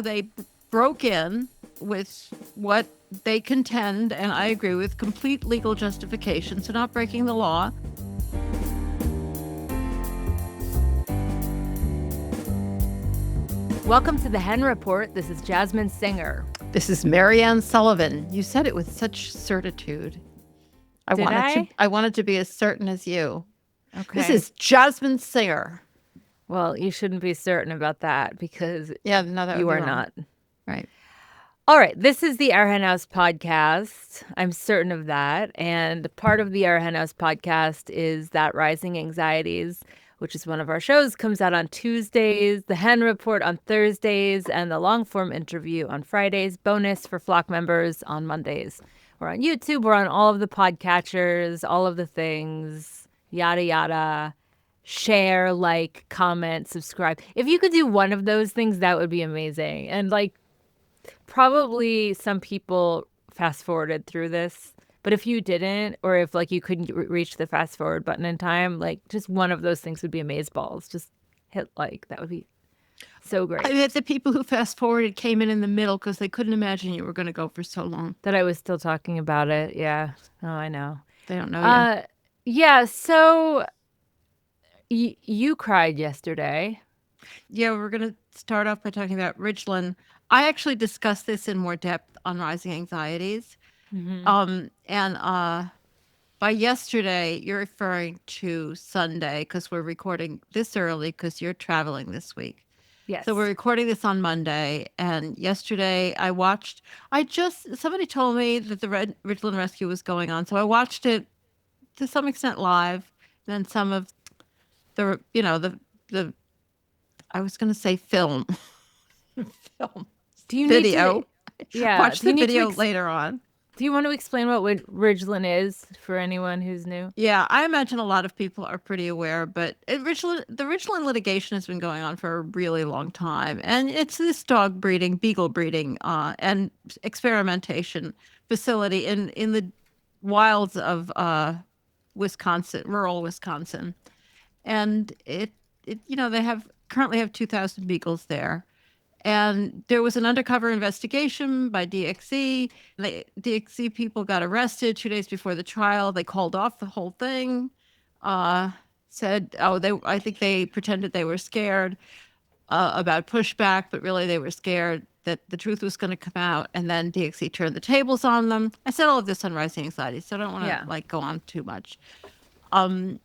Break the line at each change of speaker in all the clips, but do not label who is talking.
They broke in with what they contend, and I agree with, complete legal justification, so not breaking the law.
Welcome to the Hen Report. This is Jasmin Singer.
This is Mariann Sullivan. You said it with such certitude. I wanted to be as certain as you.
Okay.
This is Jasmin Singer.
Well, you shouldn't be certain about that because you are not.
Right.
All right. This is the Our Hen House podcast. I'm certain of that. And part of the Our Hen House podcast is that Rising Anxieties, which is one of our shows, comes out on Tuesdays, the Hen Report on Thursdays, and the long-form interview on Fridays, bonus for Flock members on Mondays. We're on YouTube. We're on all of the podcatchers, all of the things, yada, yada. Share, like, comment, subscribe. If you could do one of those things, that would be amazing. And, probably some people fast-forwarded through this. But if you didn't, or if, you couldn't reach the fast-forward button in time, just one of those things would be amazeballs. Just hit like. That would be so great.
I bet the people who fast-forwarded came in the middle because they couldn't imagine you were going to go for so long.
That I was still talking about it, yeah. Oh, I know.
They don't know you.
Yeah, so you cried yesterday.
Yeah, we're going to start off by talking about Ridglan. I actually discussed this in more depth on Rising Anxieties. Mm-hmm. By yesterday, you're referring to Sunday because we're recording this early because you're traveling this week.
Yes.
So we're recording this on Monday. And yesterday somebody told me that the Ridglan rescue was going on. So I watched it to some extent live. Then some of the I was going to say film.
Do you
video?
Need to, yeah.
Watch the video later on.
Do you want to explain what Ridglan is for anyone who's new?
Yeah, I imagine a lot of people are pretty aware, but the Ridglan litigation has been going on for a really long time. And it's this dog breeding, Beagle breeding, and experimentation facility in the wilds of Wisconsin, rural Wisconsin. And they currently have 2,000 beagles there. And there was an undercover investigation by DXC. The DXC people got arrested 2 days before the trial. They called off the whole thing. I think they pretended they were scared about pushback, but really they were scared that the truth was going to come out. And then DXC turned the tables on them. I said all of this on Rising Anxieties, so I don't want to go on too much. And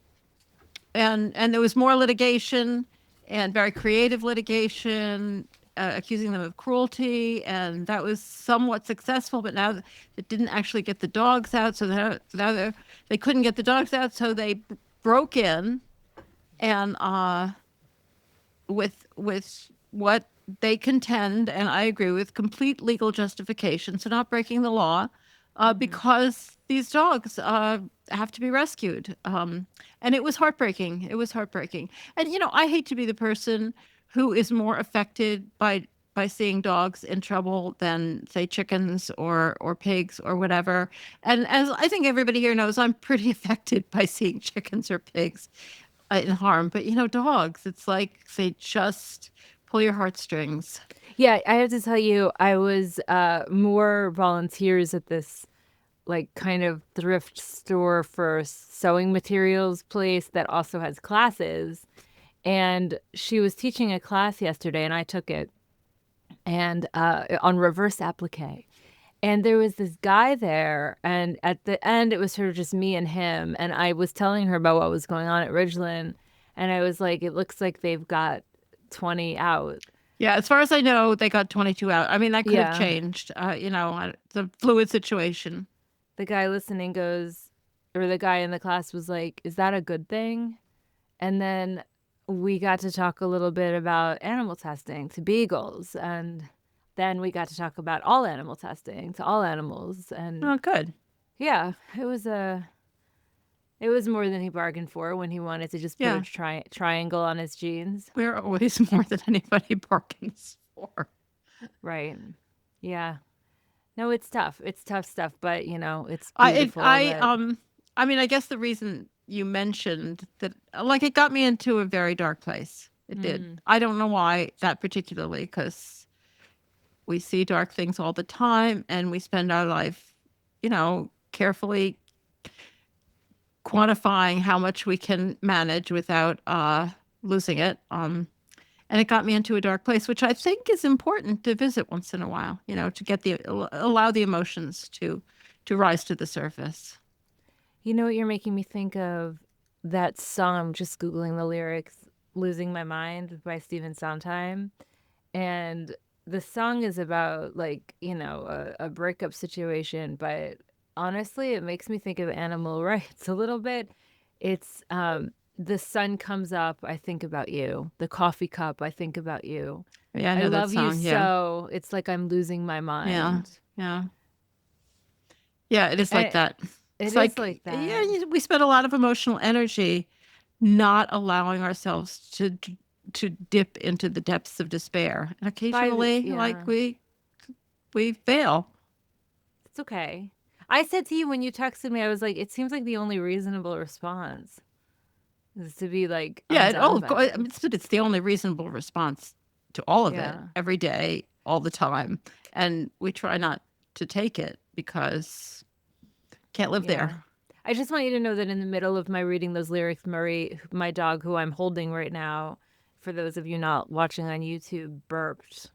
there was more litigation and very creative litigation. Accusing them of cruelty, and that was somewhat successful, but now it didn't actually get the dogs out, so now they couldn't get the dogs out, so they broke in, and with what they contend, and I agree with, complete legal justification, so not breaking the law, because these dogs have to be rescued, and it was heartbreaking. It was heartbreaking, and I hate to be the person who is more affected by seeing dogs in trouble than, say, chickens or pigs or whatever. And as I think everybody here knows, I'm pretty affected by seeing chickens or pigs in harm. But, dogs, it's like they just pull your heartstrings.
Yeah, I have to tell you, I was more volunteers at this kind of thrift store for sewing materials place that also has classes. And she was teaching a class yesterday, and I took it, and on reverse applique. And there was this guy there, and at the end, it was sort of just me and him. And I was telling her about what was going on at Ridglan, and I was like, it looks like they've got 20 out.
Yeah, as far as I know, they got 22 out. I mean, that could have changed, the fluid situation.
The guy listening goes, or the guy in the class was like, is that a good thing? And then we got to talk a little bit about animal testing to beagles, and then we got to talk about all animal testing to all animals. And
oh, good.
Yeah, it was more than he bargained for when he wanted to just put a triangle on his jeans.
We're always more than anybody bargains for.
Right. Yeah. No, it's tough. It's tough stuff, but it's beautiful.
I guess the reason you mentioned that, it got me into a very dark place. It did. I don't know why that particularly, because we see dark things all the time, and we spend our life, carefully quantifying how much we can manage without losing it. And it got me into a dark place, which I think is important to visit once in a while, to allow the emotions to rise to the surface.
You know what you're making me think of? That song, I'm just Googling the lyrics, Losing My Mind by Stephen Sondheim. And the song is about a breakup situation, but honestly, it makes me think of animal rights a little bit. It's the sun comes up, I think about you. The coffee cup, I think about you.
Yeah, I
I
know that
love you
song. Yeah,
so. It's like I'm losing my
yeah,
mind.
yeah, yeah. It is like
And
that.
it
It's
is
like,
like
yeah,
that.
we spend a lot of emotional energy not allowing ourselves to dip into the depths of despair, and occasionally,
Yeah,
we fail.
it's okay. I said to you when you texted me, I was like, it seems like the only reasonable response is to be like, I'm
Yeah,
done
of
by
course,
this.
it's the only reasonable response to all of it,
Yeah.
every day, all the time, and we try not to take it because can't live
Yeah.
there.
I just want you to know that in the middle of my reading those lyrics, Murray, my dog, who I'm holding right now, for those of you not watching on YouTube, burped.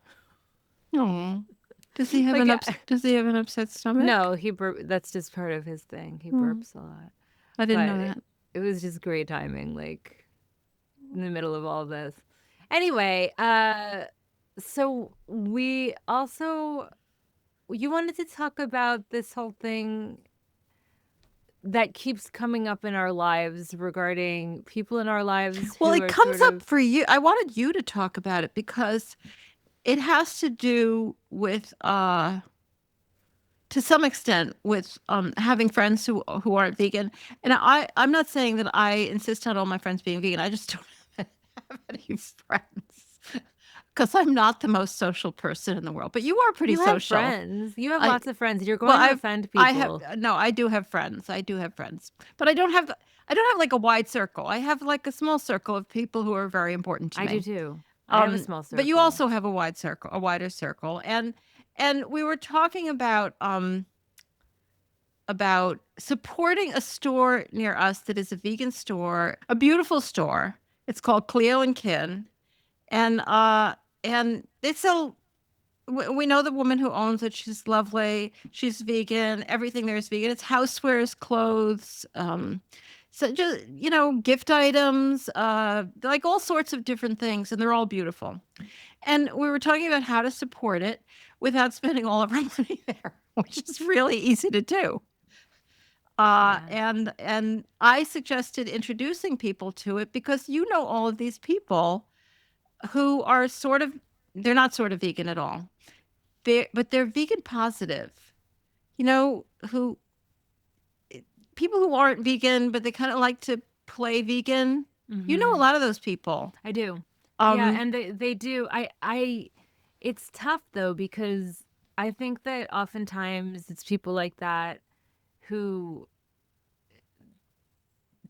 Oh,
Like,
does he have an upset stomach?
no, he that's just part of his thing. He
Oh,
burps a lot.
I didn't
But
know that.
it was just great timing, like in the middle of all this. Anyway, so we also, you wanted to talk about this whole thing that keeps coming up in our lives regarding people in our lives
Well,
who
it
are
comes
sort
up
of,
for you. I wanted you to talk about it because it has to do with to some extent with having friends who aren't vegan. And I'm not saying that I insist on all my friends being vegan. I just don't have any friends because I'm not the most social person in the world. But you are pretty
you have
social.
friends. You have
I
lots of friends. You're
well,
going to offend
I have
people.
no, I do have friends. I do have friends, but I don't have like a wide circle. I have like a small circle of people who are very important to
I do
me.
too. I have a small
But you
circle.
also have a wider circle, and we were talking about supporting a store near us that is a vegan store, a beautiful store. It's called Cleo and Kin, and they sell. We know the woman who owns it. She's lovely. She's vegan. Everything there is vegan. It's housewares, clothes, so just gift items, like all sorts of different things, and they're all beautiful. And we were talking about how to support it without spending all of our money there, which is really easy to do.
Yeah.
And I suggested introducing people to it because all of these people who are they're not sort of vegan at all. But they're vegan positive. Who people who aren't vegan, but they kind of like to play vegan. A
Hmm.
lot of those people.
I do. Yeah,
Um,
and they do. It's tough though because I think that oftentimes it's people like that who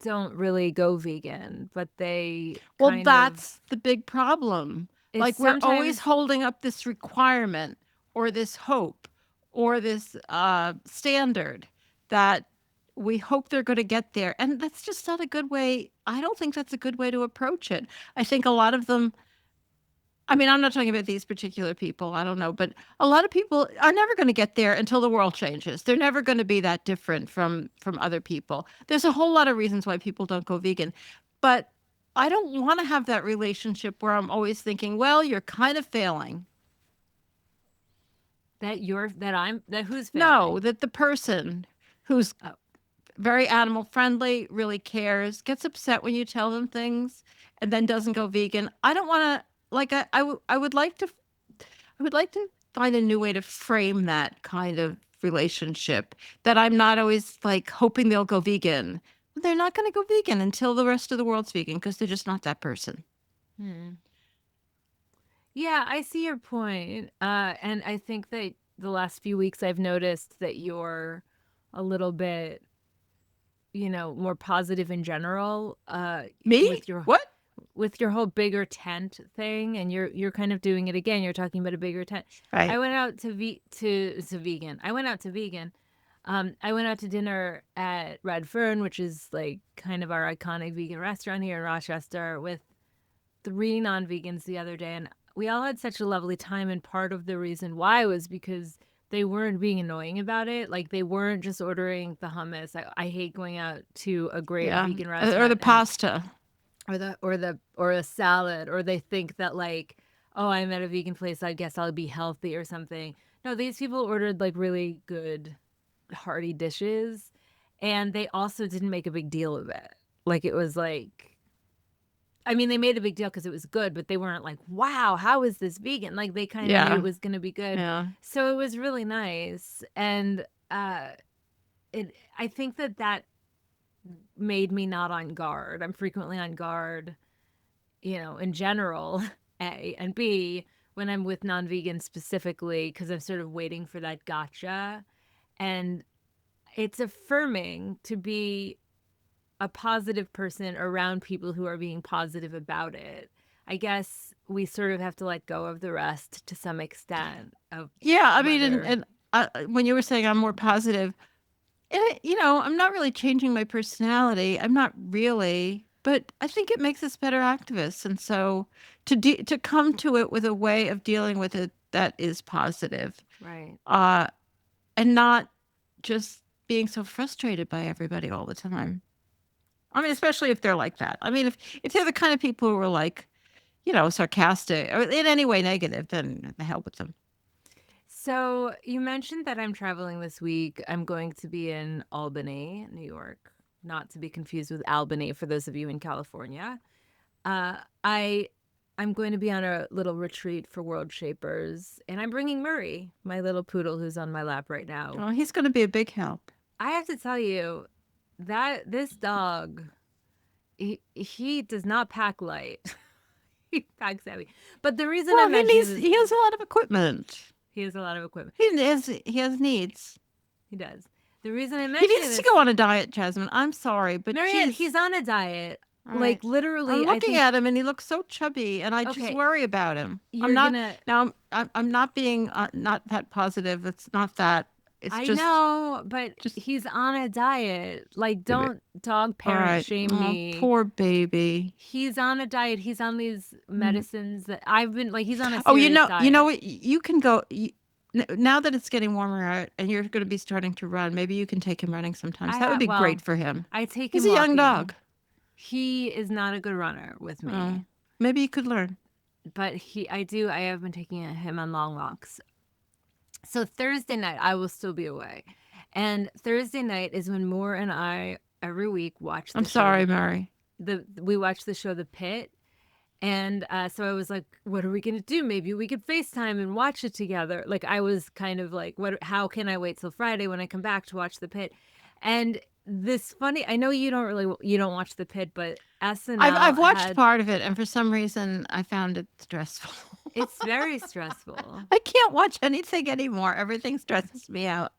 don't really go vegan, but they
well,
kind of,
that's the big problem.
it's
Like we're always
sometimes,
holding up this requirement or this hope or this standard that we hope they're going to get there. And that's just not a good way. I don't think that's a good way to approach it. I think a lot of them, I mean, I'm not talking about these particular people. I don't know, but a lot of people are never going to get there until the world changes. They're never going to be that different from other people. There's a whole lot of reasons why people don't go vegan, but I don't want to have that relationship where I'm always thinking, well, you're kind of failing.
that who's
No,
failing.
that the person who's
Oh,
very animal friendly, really cares, gets upset when you tell them things, and then doesn't go vegan. I don't want to like I would like to find a new way to frame that kind of relationship that I'm not always like hoping they'll go vegan. They're not going to go vegan until the rest of the world's vegan because they're just not that person.
hmm. Yeah, I see your point. And I think that the last few weeks I've noticed that you're a little bit, more positive in general,
Me?
with your,
What?
with your whole bigger tent thing, and you're kind of doing it again. You're talking about a bigger tent.
Right.
I went out to vegan. I went out to vegan. I went out to dinner at Red Fern, which is like kind of our iconic vegan restaurant here in Rochester, with 3 non-vegans the other day, and we all had such a lovely time. And part of the reason why was because they weren't being annoying about it. Like, they weren't just ordering the hummus. I hate going out to a great
Yeah.
vegan
Or
restaurant
the pasta.
or a salad, or they think that, like, oh, I'm at a vegan place, I guess I'll be healthy or something. No, these people ordered like really good hearty dishes, and they also didn't make a big deal of it. Like, it was like, I mean, they made a big deal because it was good, but they weren't like, wow, how is this vegan? Like, they kind of knew it was going to be good.
Yeah.
So it was really nice. And I think that made me not on guard. I'm frequently on guard, in general, A, and B, when I'm with non-vegans specifically, because I'm sort of waiting for that gotcha. And it's affirming to be a positive person around people who are being positive about it. I guess we sort of have to let go of the rest to some extent.
Yeah, I mean, and when you were saying I'm more positive, I'm not really changing my personality. I'm not really, but I think it makes us better activists. And so to come to it with a way of dealing with it that is positive,
right,
and not just being so frustrated by everybody all the time. I mean, especially if they're like that. I mean, if they're the kind of people who are like, sarcastic or in any way negative, then the hell with them.
So you mentioned that I'm traveling this week. I'm going to be in Albany, New York, not to be confused with Albany for those of you in California. I'm going to be on a little retreat for World Shapers, and I'm bringing Murray, my little poodle who's on my lap right now.
Oh, he's going to be a big help.
I have to tell you that this dog, he does not pack light. He packs heavy. But the reason I mentioned
he has a lot of equipment.
He has a lot of equipment.
He has needs.
He does. The reason I mentioned
he needs to go on a diet, Jasmine. I'm sorry, but
Mariann, he's on a diet.
Right.
Like, literally,
I'm looking at him and he looks so chubby, and I just worry about him. I'm not being not that positive. It's not that. It's
I know, but he's on a diet. Like, don't dog parent shame me.
Poor baby.
He's on a diet. He's on these medicines that I've been like. He's on a serious diet.
You know what? You can go. Now that it's getting warmer out and you're going to be starting to run, maybe you can take him running sometimes. That would be great for him.
I take him.
He's a young dog.
He is not a good runner with me.
Maybe you could learn.
But I have been taking him on long walks. So Thursday night, I will still be away. And Thursday night is when Moore and I every week watch the show.
I'm sorry, Mary.
We watch the show The Pit. And so I was like, what are we going to do? Maybe we could FaceTime and watch it together. Like, I was kind of like, how can I wait till Friday when I come back to watch The Pit? And this funny, I know you don't watch The Pit, but SNL
I've watched part of it, and for some reason I found it stressful.
It's very stressful.
I can't watch anything anymore. Everything stresses me out.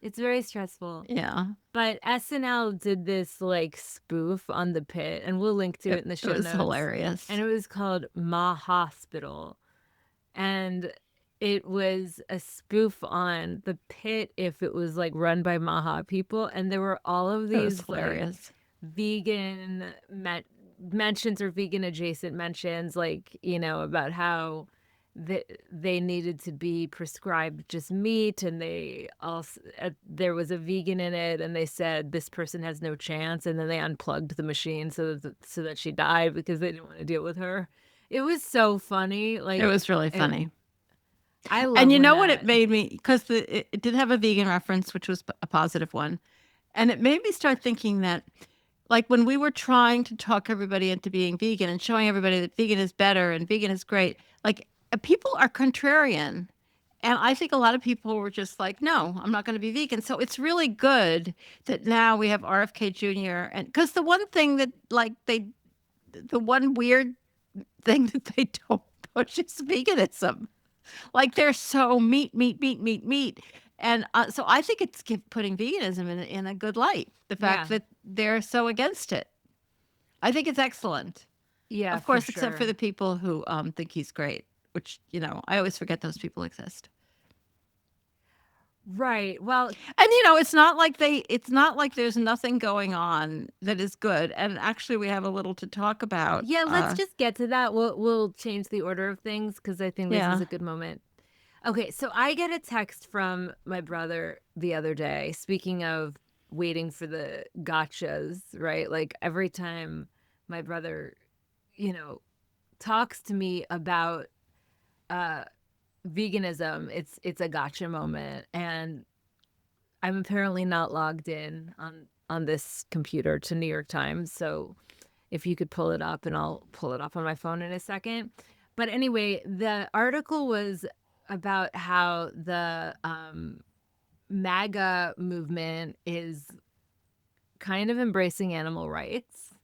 It's very stressful.
Yeah.
But SNL did this like spoof on The Pit, and we'll link to it in the show notes.
It was hilarious.
And it was called Ma Hospital. And it was a spoof on The Pit if it was like run by Maha people. And there were all of these like vegan mentions or vegan adjacent mentions, like, about how they needed to be prescribed just meat, and they also there was a vegan in it, and they said this person has no chance, and then they unplugged the machine so that she died because they didn't want to deal with her. It was so funny. Like,
it was really funny.
I love.
And you know what it made me, because it did have a vegan reference, which was a positive one, and it made me start thinking that, like, when we were trying to talk everybody into being vegan and showing everybody that vegan is better and vegan is great, like, people are contrarian. And I think a lot of people were just like, no, I'm not going to be vegan. So it's really good that now we have RFK Jr. And because the one thing that, like, the one weird thing that they don't push is veganism. Like, they're so meat. And so I think it's putting veganism in a good light. The fact that they're so against it. I think it's excellent.
Yeah,
Of
for
course, except for
sure.
the people who think he's great, which, I always forget those people exist.
Right. Well,
And it's not like there's nothing going on that is good. And actually we have a little to talk about.
yeah, let's just get to that. We'll change the order of things because I think this is
Yeah.
a good moment. Okay, so I get a text from my brother the other day. Speaking of waiting for the gotchas, right? Like every time my brother, you know, talks to me about uh veganism, it's a gotcha moment. And I'm apparently not logged in on this computer to New York Times, so if you could pull it up, and I'll pull it up on my phone in a second. But anyway, the article was about how the MAGA movement is kind of embracing animal rights.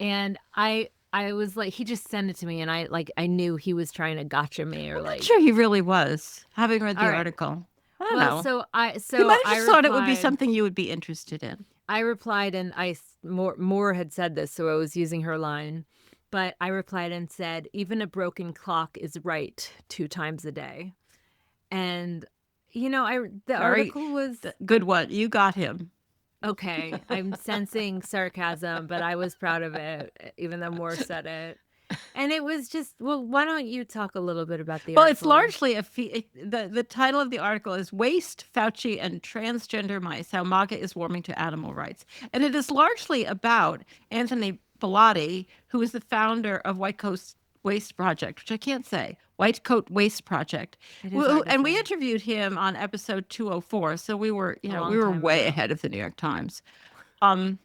And I was like, he just sent it to me, and I knew he was trying to gotcha me, or
I'm not
like,
sure he really was, having read
all
the
right.
article. I don't
Well,
know.
so I
He
so
might have
I
just thought it would be
replied.
something you would be interested in.
I replied, and Moore had said this, so I was using her line. But I replied and said, even a broken clock is right 2 times a day. And the
Very
article was
good one. You got him.
okay. I'm sensing sarcasm, but I was proud of it, even though Moore said it. And it was just, well, why don't you talk a little bit about the
Well, it's
article?
largely the title of the article is Waste, Fauci, and Transgender Mice, How MAGA is Warming to Animal Rights. And it is largely about Anthony Bellotti, who is the founder of White Coat Waste Project, which I can't say, White Coat Waste Project.
It is hard to
And we
say.
interviewed him on episode 204. So we were,
A long
we were
time
way
ago.
ahead of the New York Times. Um,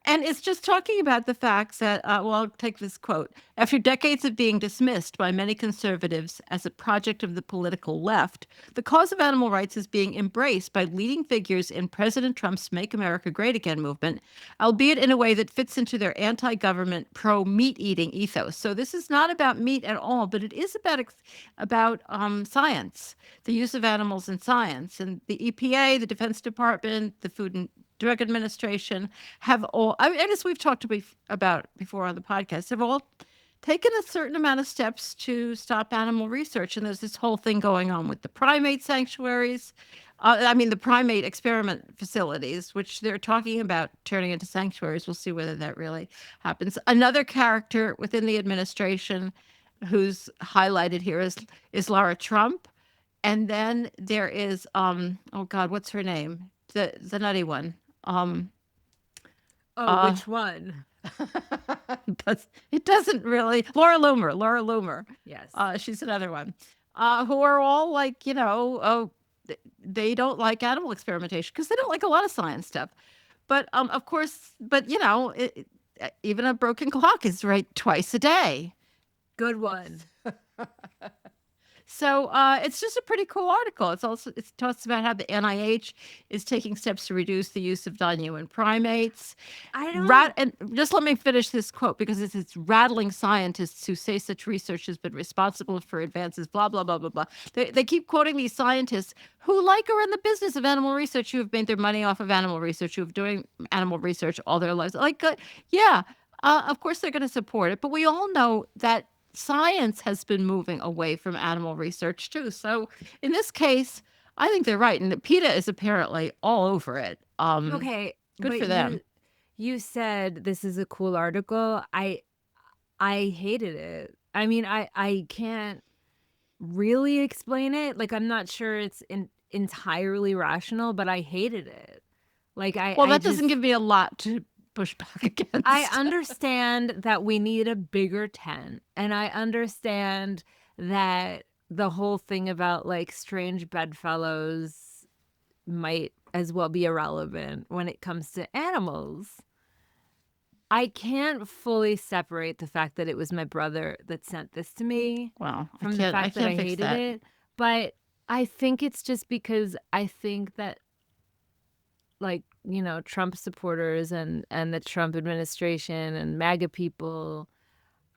And it's just talking about the fact that, well, I'll take this quote. After decades of being dismissed by many conservatives as a project of the political left, the cause of animal rights is being embraced by leading figures in President Trump's Make America Great Again movement, albeit in a way that fits into their anti-government, pro-meat eating ethos. So this is not about meat at all, but it is about science, the use of animals in science. And the EPA, the Defense Department, the Food and Drug Administration have all, I mean, as we've talked about before on the podcast, have all taken a certain amount of steps to stop animal research. And there's this whole thing going on with the primate sanctuaries. The primate experiment facilities, which they're talking about turning into sanctuaries. We'll see whether that really happens. Another character within the administration who's highlighted here is Laura Trump. And then there is, oh God, what's her name? The nutty one. Um,
Oh,
uh,
which one?
it doesn't really. Laura Loomer.
Yes.
She's another one. Who are all like, they don't like animal experimentation because they don't like a lot of science stuff. But of course, even a broken clock is right twice a day.
Good one.
So it's just a pretty cool article. It talks about how the NIH is taking steps to reduce the use of non-human primates. And just let me finish this quote because it's rattling scientists who say such research has been responsible for advances. Blah blah blah blah blah. They keep quoting these scientists who are in the business of animal research, who have made their money off of animal research, who have doing animal research all their lives. Of course they're going to support it, but we all know that science has been moving away from animal research too. So in this case, I think they're right. And PETA is apparently all over it.
Okay,
Good
but
for them.
you said this is a cool article. I hated it. I mean, I can't really explain it. Like, I'm not sure it's entirely rational, but I hated it. Like,
Well, that doesn't give me a lot to push back against.
I understand that we need a bigger tent, and I understand that the whole thing about like strange bedfellows might as well be irrelevant when it comes to animals. I can't fully separate the fact that it was my brother that sent this to me from the fact that I hated it. But I think it's just because I think that, like, Trump supporters and the Trump administration and MAGA people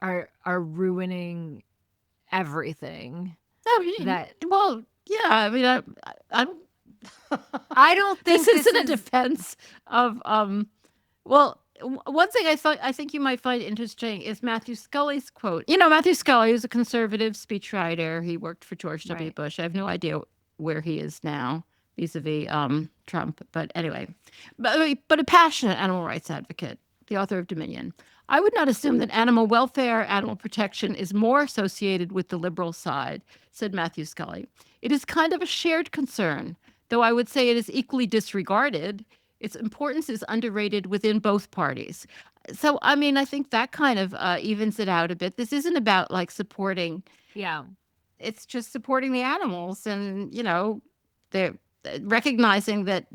are ruining everything.
Well, yeah. I mean, I don't.
I don't think
this isn't a defense of. Well, One thing I think you might find interesting is Matthew Scully's quote. You know, Matthew Scully is a conservative speechwriter. He worked for George W.
Right.
Bush. I have no idea where he is now vis-a-vis Trump. But anyway, but a passionate animal rights advocate, the author of Dominion. I would not assume that animal welfare, animal protection is more associated with the liberal side, said Matthew Scully. It is kind of a shared concern, though I would say it is equally disregarded. Its importance is underrated within both parties. So, I mean, I think that kind of evens it out a bit. This isn't about like supporting,
Yeah.
it's just supporting the animals and, you know, they're recognizing that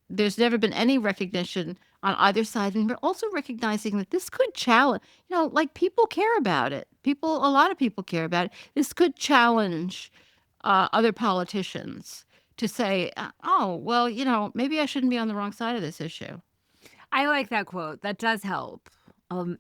there's never been any recognition on either side. And we're also recognizing that this could challenge, you know, like people care about it. A lot of people care about it. This could challenge other politicians to say, oh, well, you know, maybe I shouldn't be on the wrong side of this issue.
I like that quote. That does help.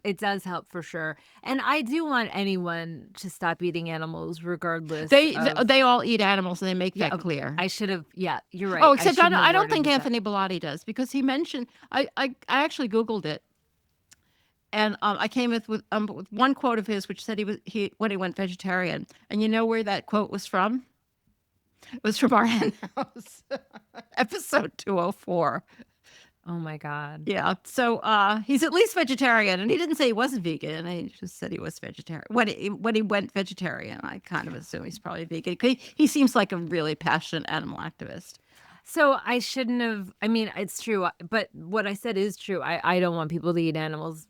It does help for sure. And I do want anyone to stop eating animals regardless of...
They all eat animals and they make
Yeah,
that clear.
I should have... Yeah, you're right.
Oh, except I
shouldn't have
don't
worded
think
it that-
Anthony Bellotti does, because he mentioned, I actually Googled it. And I came with one quote of his, which said he when he went vegetarian. And you know where that quote was from? It was from our hen house, episode 204.
Oh my God.
Yeah. So he's at least vegetarian, and he didn't say he wasn't vegan. He just said he was vegetarian. When he went vegetarian, I kind of assume he's probably vegan. He seems like a really passionate animal activist.
So I shouldn't have... I mean, it's true, but what I said is true. I don't want people to eat animals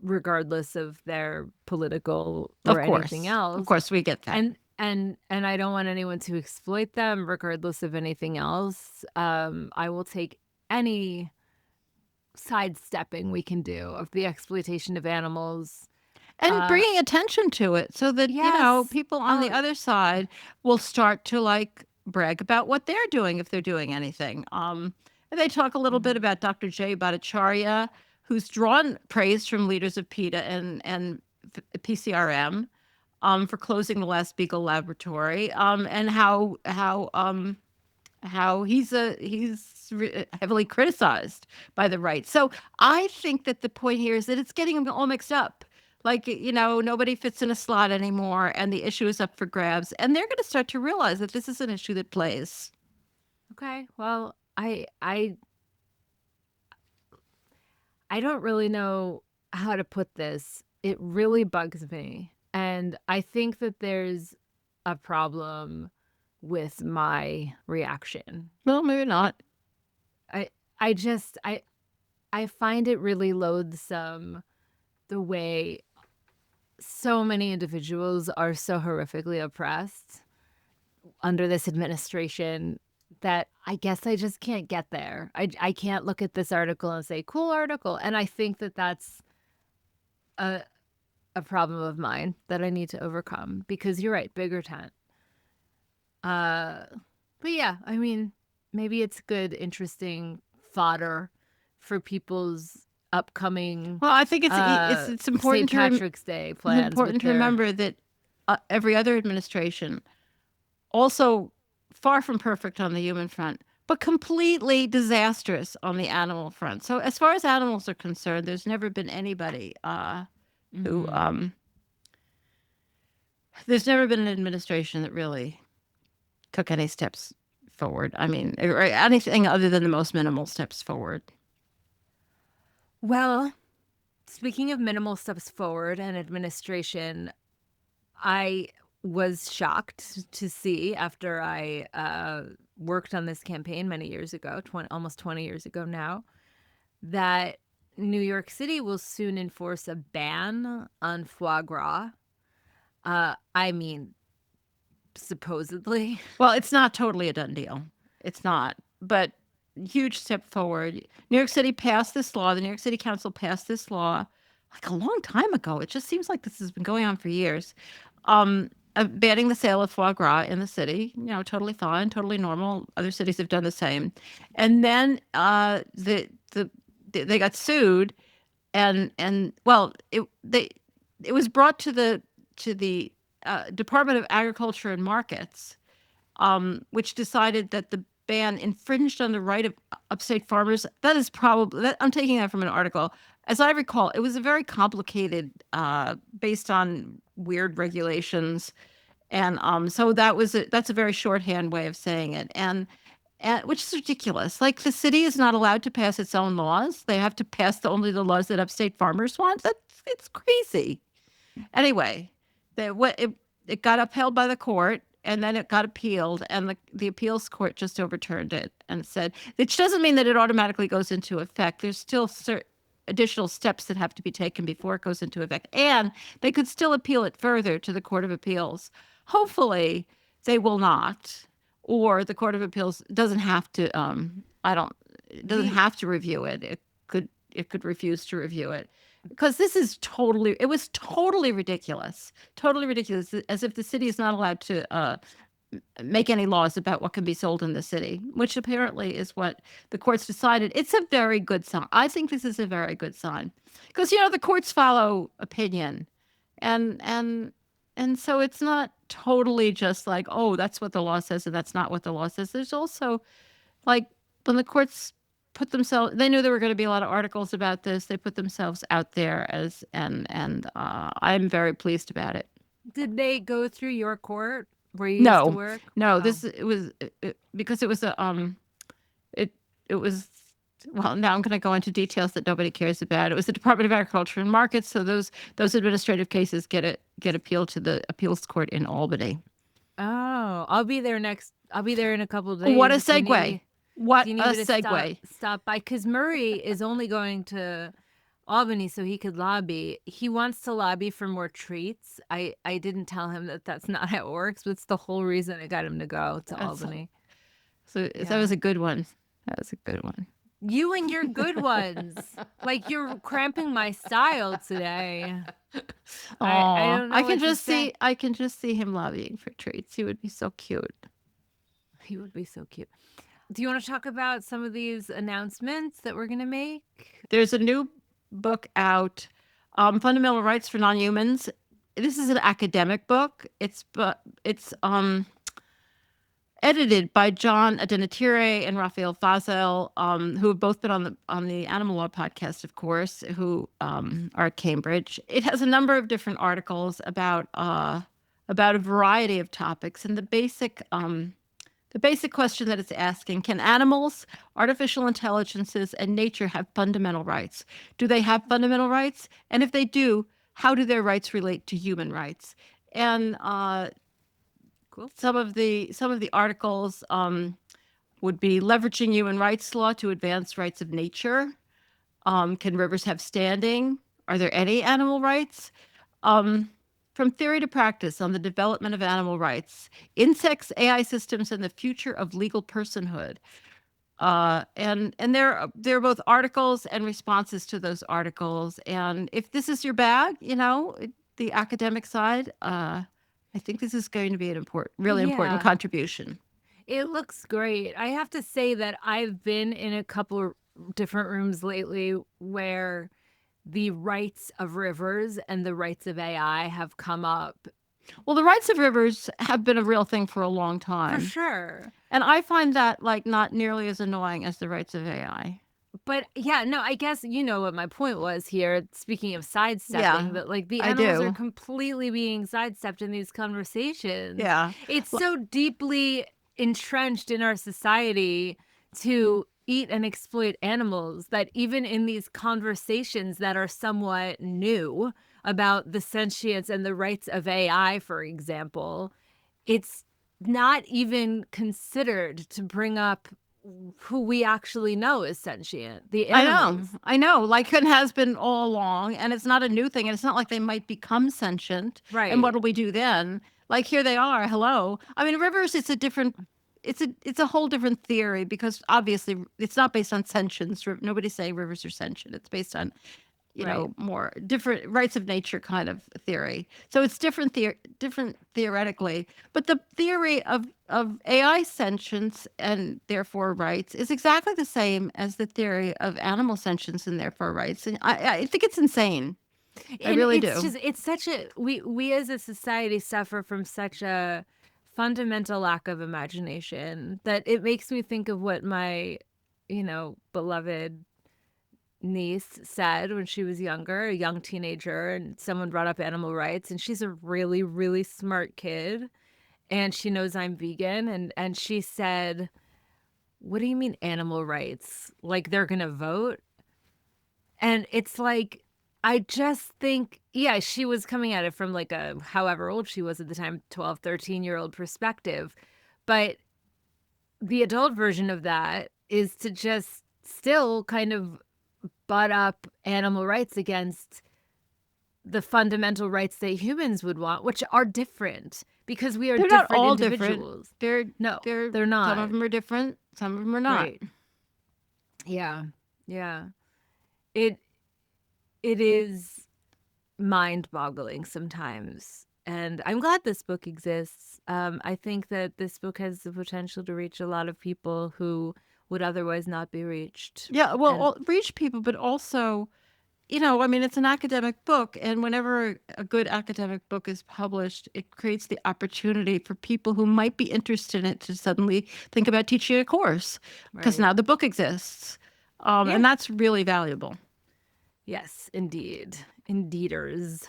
regardless of their political or anything else.
Of course, we get that.
And I don't want anyone to exploit them regardless of anything else. I will take any sidestepping we can do of the exploitation of animals.
And bringing attention to it so that, you know, people on the other side will start to like brag about what they're doing if they're doing anything. And they talk a little bit about Dr. Jay Bhattacharya, who's drawn praise from leaders of PETA and PCRM for closing the last Beagle laboratory, and how he's heavily criticized by the right. So I think that the point here is that it's getting all mixed up. Like, you know, nobody fits in a slot anymore, and the issue is up for grabs. And they're going to start to realize that this is an issue that plays.
Okay. Well, I don't really know how to put this. It really bugs me. And I think that there's a problem with my reaction.
Well, maybe not.
I find it really loathsome the way so many individuals are so horrifically oppressed under this administration that I guess I just can't get there. I can't look at this article and say, cool article. And I think that that's a problem of mine that I need to overcome, because you're right, bigger tent. But yeah, I mean, maybe it's good, interesting fodder for people's upcoming...
Well, I think it's important
St. Patrick's Day plans.
It's important to remember that every other administration, also far from perfect on the human front, but completely disastrous on the animal front. So as far as animals are concerned, there's never been anybody who there's never been an administration that really took any steps forward. I mean, or anything other than the most minimal steps forward.
Well, speaking of minimal steps forward and administration, I was shocked to see, after I worked on this campaign many years ago, almost 20 years ago now, that New York City will soon enforce a ban on foie gras. I mean, supposedly.
Well, it's not totally a done deal. It's not, but huge step forward. New York City passed this law. The New York City Council passed this law like a long time ago. It just seems like this has been going on for years. Banning the sale of foie gras in the city, you know, totally fine, totally normal. Other cities have done the same. And then they got sued, and well, it was brought to the Department of Agriculture and Markets, which decided that the ban infringed on the right of upstate farmers. That is probably, I'm taking that from an article, as I recall, it was a very complicated, based on weird regulations. And so that's a very shorthand way of saying it. And which is ridiculous. Like the city is not allowed to pass its own laws. They have to pass only the laws that upstate farmers want. It's crazy. Anyway, it got upheld by the court, and then it got appealed, and the appeals court just overturned it and said, which doesn't mean that it automatically goes into effect. There's still additional steps that have to be taken before it goes into effect, and they could still appeal it further to the Court of Appeals. Hopefully, they will not, or the Court of Appeals doesn't have to. It doesn't have to review it. It could refuse to review it. Because it was totally ridiculous. Totally ridiculous. As if the city is not allowed to make any laws about what can be sold in the city, which apparently is what the courts decided. It's a very good sign. I think this is a very good sign. Because, the courts follow opinion. And so it's not totally just like, oh, that's what the law says and that's not what the law says. There's also, like, when the courts they knew there were going to be a lot of articles about this. They put themselves out there and I'm very pleased about it.
Did they go through your court where you used to work?
No, because it was it was, well, now I'm going to go into details that nobody cares about. It was the Department of Agriculture and Markets. So those administrative cases get appealed to the appeals court in Albany.
Oh, I'll be there in a couple of days.
What a segue. What a segue.
Stop by, because Murray is only going to Albany so he could lobby. He wants to lobby for more treats. I didn't tell him that that's not how it works, but it's the whole reason I got him to go to Albany.
So that was a good one. That was a good one.
You and your good ones. Like, you're cramping my style today. I don't know.
I can just see him lobbying for treats. He would be so cute.
He would be so cute. Do you want to talk about some of these announcements that we're going to make?
There's a new book out, Fundamental Rights for Non-Humans. This is an academic book. It's edited by John Adenatire and Raphael Fazel, who have both been on the Animal Law podcast, of course, who are at Cambridge. It has a number of different articles about a variety of topics, and the basic question that it's asking: can animals, artificial intelligences, and nature have fundamental rights? Do they have fundamental rights? And if they do, how do their rights relate to human rights? And cool. Some of the articles would be leveraging human rights law to advance rights of nature. Can rivers have standing? Are there any animal rights? From theory to practice on the development of animal rights, insects, AI systems, and the future of legal personhood. And there are both articles and responses to those articles. And if this is your bag, the academic side, I think this is going to be an really important contribution.
It looks great. I have to say that I've been in a couple different rooms lately where the rights of rivers and the rights of AI have come up.
Well, the rights of rivers have been a real thing for a long time.
For sure.
And I find that not nearly as annoying as the rights of AI.
But yeah, no, I guess you know what my point was here. Speaking of sidestepping, that the animals are completely being sidestepped in these conversations.
Yeah.
It's so deeply entrenched in our society to eat and exploit animals that even in these conversations that are somewhat new about the sentience and the rights of AI, for example, it's not even considered to bring up who we actually know is sentient. The animals.
I know. Like it has been all along, and it's not a new thing, and it's not like they might become sentient.
Right.
And what do we do then? Like here they are. Hello. I mean, rivers. It's a whole different theory because obviously it's not based on sentience. Nobody's saying rivers are sentient. It's based on, more different rights of nature kind of theory. So it's different theoretically. But the theory of AI sentience and therefore rights is exactly the same as the theory of animal sentience and therefore rights. And I think it's insane. I really do.
It's such we as a society suffer from such a fundamental lack of imagination that it makes me think of what my, beloved niece said when she was younger, a young teenager, and someone brought up animal rights, and she's a really, really smart kid, and she knows I'm vegan, and she said, "What do you mean animal rights? Like they're gonna vote?" And it's like, I just think, yeah, she was coming at it from like a however old she was at the time, 12, 13-year-old perspective. But the adult version of that is to just still kind of butt up animal rights against the fundamental rights that humans would want, which are different because we are
They're not
different
all
individuals.
different.
No, they're
Some
not.
of them are different. Some of them are not.
Right. Yeah. Yeah. It is mind-boggling sometimes. And I'm glad this book exists. I think that this book has the potential to reach a lot of people who would otherwise not be reached.
Yeah, well, reach people, but also, I mean, it's an academic book, and whenever a good academic book is published, it creates the opportunity for people who might be interested in it to suddenly think about teaching a course because
Right.
now the book exists. And that's really valuable.
Yes, indeed. Indeeders.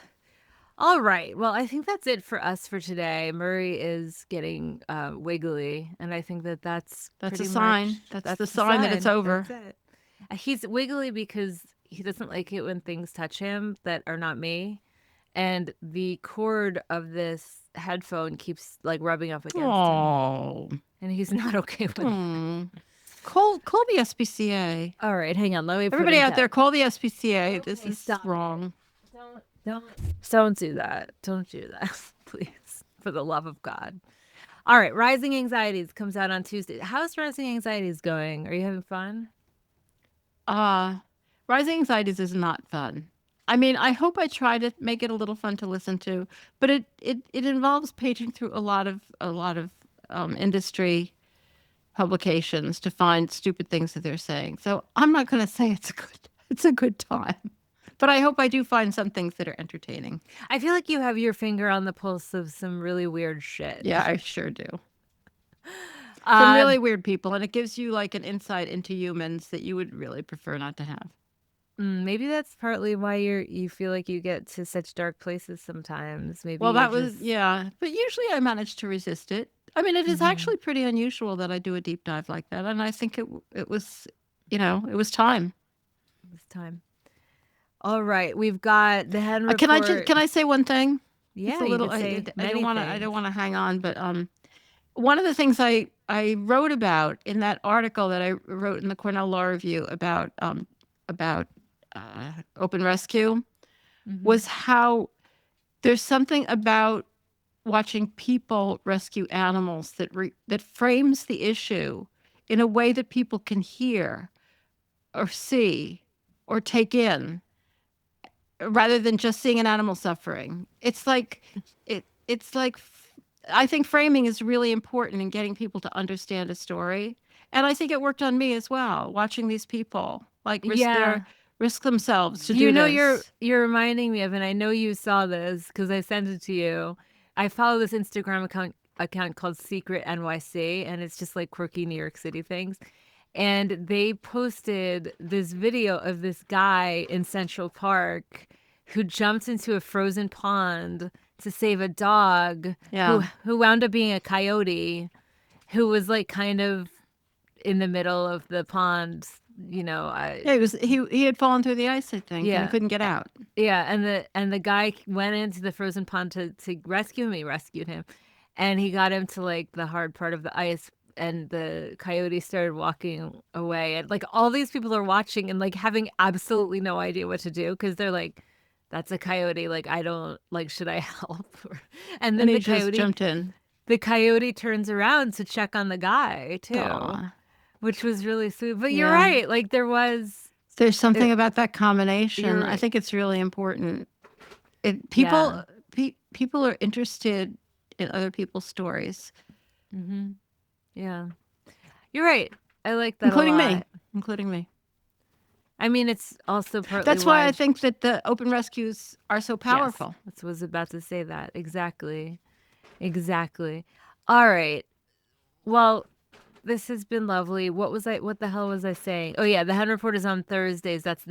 All right. Well, I think that's it for us for today. Murray is getting wiggly, and I think that that's
a
pretty
sign.
much,
That's the sign that it's over.
That's it. He's wiggly because he doesn't like it when things touch him that are not me. And the cord of this headphone keeps like rubbing up against him. And he's not okay with it.
Call the SPCA.
All right, hang on. Let me
Everybody
put
out there, call the SPCA.
Okay,
this is
stop
wrong.
Don't do that. Don't do that, please, for the love of God. All right, Rising Anxieties comes out on Tuesday. How's Rising Anxieties going? Are you having fun?
Rising Anxieties is not fun. I mean, I hope I try to make it a little fun to listen to, but it involves paging through a lot of industry publications to find stupid things that they're saying. So I'm not going to say it's a good time, but I hope I do find some things that are entertaining.
I feel like you have your finger on the pulse of some really weird shit.
Yeah, I sure do. Some really weird people, and it gives you like an insight into humans that you would really prefer not to have.
Maybe that's partly why you feel like you get to such dark places sometimes. Maybe.
Well, that was but usually I manage to resist it. I mean, it is actually pretty unusual that I do a deep dive like that, and I think it was, it was time.
It was time. All right, we've got the Hen Report.
Can I say one thing?
Yeah,
it's a little. I don't want to hang on, but one of the things I wrote about in that article that I wrote in the Cornell Law Review about open rescue was how there's something about watching people rescue animals that frames the issue in a way that people can hear or see or take in rather than just seeing an animal suffering. It's like I think framing is really important in getting people to understand a story. And I think it worked on me as well, watching these people like risk themselves to do this.
You're reminding me of, and I know you saw this because I sent it to you. I follow this Instagram account called Secret NYC, and it's just like quirky New York City things. And they posted this video of this guy in Central Park who jumped into a frozen pond to save a dog who wound up being a coyote who was like kind of in the middle of the pond. He
had fallen through the ice, I think, and couldn't get out.
Yeah, and the guy went into the frozen pond to rescue him. He rescued him, and he got him to like the hard part of the ice, and the coyote started walking away. And like all these people are watching and like having absolutely no idea what to do because they're like, "That's a coyote. Like I don't like. Should I help?" And then the coyote
jumped in.
The coyote turns around to check on the guy too. Aww. Which was really sweet. But you're right. Like there's
something about that combination. I think it's really important. People are interested in other people's stories.
Mm-hmm. Yeah. You're right. I like that
Including me.
I mean, it's also partly
That's why I think that the open rescues are so powerful.
Yes, I was about to say that. Exactly. All right. Well, This has been lovely. What the hell was I saying? Oh yeah, the Hen Report is on Thursdays. That's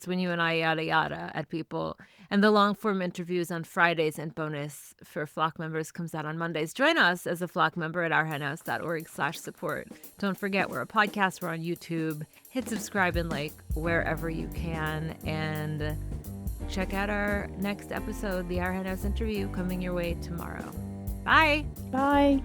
when you and I yada yada at people. And the long form interviews on Fridays, and bonus for Flock members comes out on Mondays. Join us as a Flock member at ourhenhouse.org/support. Don't forget, we're a podcast. We're on YouTube. Hit subscribe and like wherever you can. And check out our next episode, the Our Hen House interview, coming your way tomorrow. Bye.
Bye.